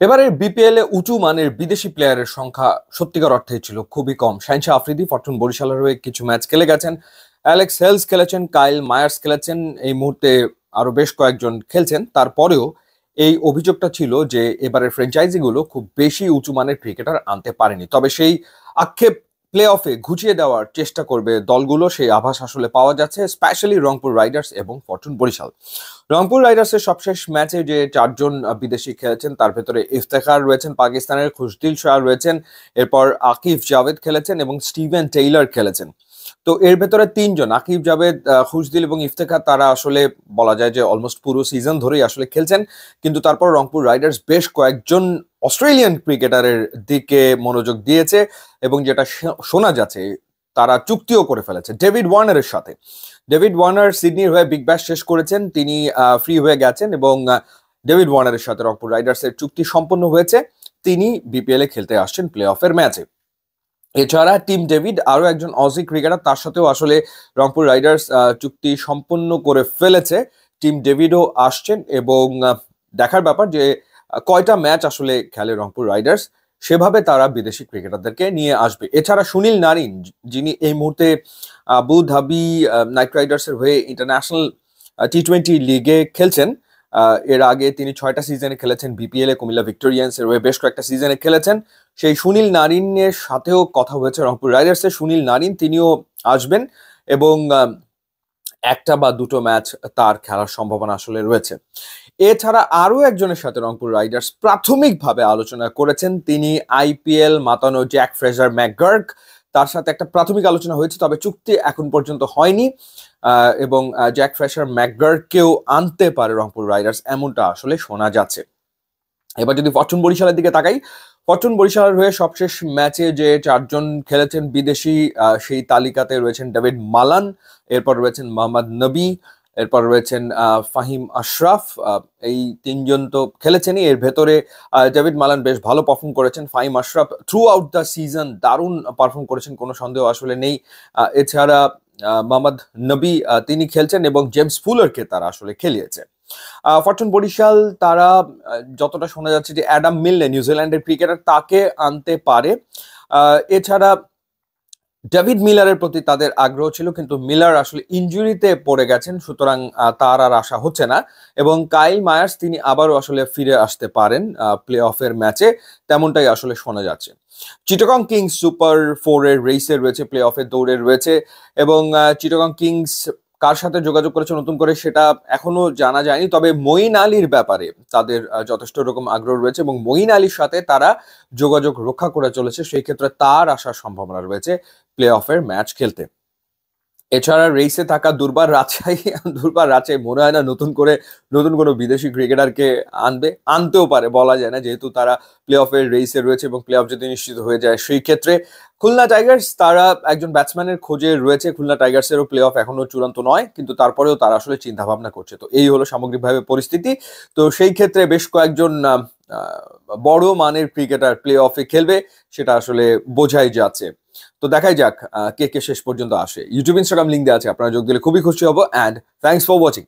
এবারের বিপিএল এ উঁচু মানের বিদেশি প্লেয়ারের সংখ্যা সত্যিকার অর্থেই ছিল খুবই কম। শাহিন আফ্রিদি ফরচুন বরিশালের হয়ে কিছু ম্যাচ খেলে গেছেন, অ্যালেক্স হেলস খেলেছেন, কাইল মায়ার্স খেলেছেন, এই মুহূর্তে আরো বেশ কয়েকজন খেলছেন। তারপরেও এই অভিযোগটা ছিল যে এবারের ফ্র্যাঞ্চাইজিগুলো খুব বেশি উঁচু মানের ক্রিকেটার আনতে পারেনি। তবে সেই আক্ষেপ প্লে অফে ঘুচিয়ে দেওয়ার চেষ্টা করবে দলগুলো, সেই আভাস আসলে পাওয়া যাচ্ছে, স্পেশালি রংপুর রাইডার্স এবং ফরচুন বরিশাল। রংপুর রাইডার্সের সবশেষ ম্যাচে যে চারজন বিদেশি খেলেছেন তার ভেতরে ইফতেখার রয়েছেন পাকিস্তানের, খুশদিল শাহ রয়েছেন, এরপর আকিফ জাভেদ খেলেছেন এবং স্টিভেন টেইলর খেলেছেন। তো এর ভেতরে তিনজন, আকিব জাভেদ, খুশদিল এবং ইফতেখার, তারা আসলে বলা যায় যে অলমোস্ট পুরো সিজন ধরেই আসলে খেলছেন। কিন্তু তারপর রংপুর রাইডার্স বেশ কয়েকজন অস্ট্রেলিয়ান ক্রিকেটারের দিকে মনোযোগ দিয়েছে এবং যেটা শোনা যাচ্ছে তারা চুক্তিও করে ফেলেছে ডেভিড ওয়ার্নারের সাথে। ডেভিড ওয়ার্নার সিডনির হয়ে বিগ ব্যাশ শেষ করেছেন, তিনি ফ্রি হয়ে গেছেন এবং ডেভিড ওয়ার্নারের সাথে রংপুর রাইডার্সের চুক্তি সম্পন্ন হয়েছে। তিনি বিপিএল এ খেলতে আসছেন প্লে অফের ম্যাচে। এছাড়া টিম ডেভিড আরো একজন অজি ক্রিকেটার, তার সাথেও আসলে রংপুর রাইডার্স চুক্তি সম্পন্ন করে ফেলেছে। টিম ডেভিডও আসছেন এবং দেখার ব্যাপার যে কয়টা ম্যাচ আসলে খেলে রংপুর রাইডার্স, সেভাবে তারা বিদেশি ক্রিকেটারদেরকে নিয়ে আসবে। এছাড়া সুনীল নারিন, যিনি এই মুহূর্তে আবু ধাবি নাইট রাইডার্সের হয়ে ইন্টারন্যাশনাল টি-20 লিগে খেলছেন। এর আগে তিনি 6টা সিজনে খেলেছেন বিপিএল এ, কুমিল্লা ভিক্টোরিয়ান্সের হয়ে বেশ কয়েকটা সিজনে খেলেছেন। সেই সুনীল নারিনের সাথেও কথা হয়েছে রংপুর রাইডার্সের। সুনীল নারিন তিনিও আসবেন এবং একটা বা দুটো ম্যাচ তার খেলার সম্ভাবনা আসলে রয়েছে। এছাড়া আরো একজনের সাথে রংপুর রাইডার্স প্রাথমিকভাবে আলোচনা করেছেন, তিনি আইপিএল মাতানো জ্যাক ফ্রেজার ম্যাকগার্ক। তার সাথে একটা প্রাথমিক আলোচনা হয়েছে, তবে চুক্তি এখন পর্যন্ত হয়নি এবং জ্যাক ফ্রেজার ম্যাকগার্ককেও আনতে পারে রংপুর রাইডার্স, এমনটা আসলে শোনা যাচ্ছে। এবার যদি ফরচুন বরিশালের দিকে তাকাই, ফরচুন বরিশালের হয়ে সবশেষ ম্যাচে যে চারজন খেলেছেন বিদেশি, সেই তালিকাতে রয়েছেন ডেভিড মালান, এরপর রয়েছেন মোহাম্মদ নবী, এরপর রয়েছেন ফাহিম আশরাফ। এই তিনজন তো খেলেছেনই। এর ভেতরে ডেভিড মালান বেশ ভালো পারফর্ম করেছেন, Fahim Ashraf through out the season দারুণ পারফর্ম করেছেন, কোনো সন্দেহ আসলে নেই। এছাড়া মোহাম্মদ নবী তিনি খেলছেন এবং জেমস ফুলারকে তারা আসলে খেলিয়েছে। ফরচুন বরিশাল তারা যতটা শোনা যাচ্ছে যে অ্যাডাম মিলনে, নিউজিল্যান্ডের ক্রিকেটার, তাকে আনতে পারে। এছাড়া ডেভিড মিলারের প্রতি তাদের আগ্রহ ছিল, কিন্তু মিলার আসলে ইনজুরিতে পড়ে গেছেন, সুতরাং তার আর আশা হচ্ছে না। এবং কাইল মায়ার্স তিনি আবারও আসলে ফিরে আসতে পারেন প্লে অফের ম্যাচে, তেমনটাই আসলে শোনা যাচ্ছে। চিটাগং কিংস সুপার 4 এর রেসে রয়েছে, প্লে অফের দৌড়ে রয়েছে এবং চিটাগং কিংস কার সাথে যোগাযোগ করেছে নতুন করে সেটা এখনো জানা যায়নি। তবে মঈন আলীর ব্যাপারে তাদের যথেষ্ট রকম আগ্রহ রয়েছে এবং মঈন আলীর সাথে তারা যোগাযোগ রক্ষা করে চলেছে, সেই ক্ষেত্রে তার আসার সম্ভাবনা রয়েছে প্লে অফের ম্যাচ খেলতে। এছাড়া রেসে থাকা দুর্বার রাজশাহী মনে হয় না নতুন কোনো বিদেশি ক্রিকেটারকে আনতেও পারে, বলা যায় না, যেহেতু তারা প্লে অফের রেসে রয়েছে এবং প্লে অফ যদি নিশ্চিত হয়ে যায় সেই ক্ষেত্রে। খুলনা টাইগার্স তারা একজন ব্যাটসম্যানের খোঁজে রয়েছে, খুলনা টাইগার্সেরও প্লে অফ এখনো চূড়ান্ত নয়, কিন্তু তারপরেও তারা আসলে চিন্তা ভাবনা করছে। তো এই হলো সামগ্রিকভাবে পরিস্থিতি। তো সেই ক্ষেত্রে বেশ কয়েকজন বড় মানের ক্রিকেটার প্লে অফে খেলবে, সেটা আসলে বোঝাই যাচ্ছে। তো দেখাই যাক কে কে শেষ পর্যন্ত আসে। ইউটিউব ইনস্টাগ্রাম লিঙ্ক দেওয়া আছে, আপনারা যোগ দিলে খুবই খুশি হব। And thanks for watching.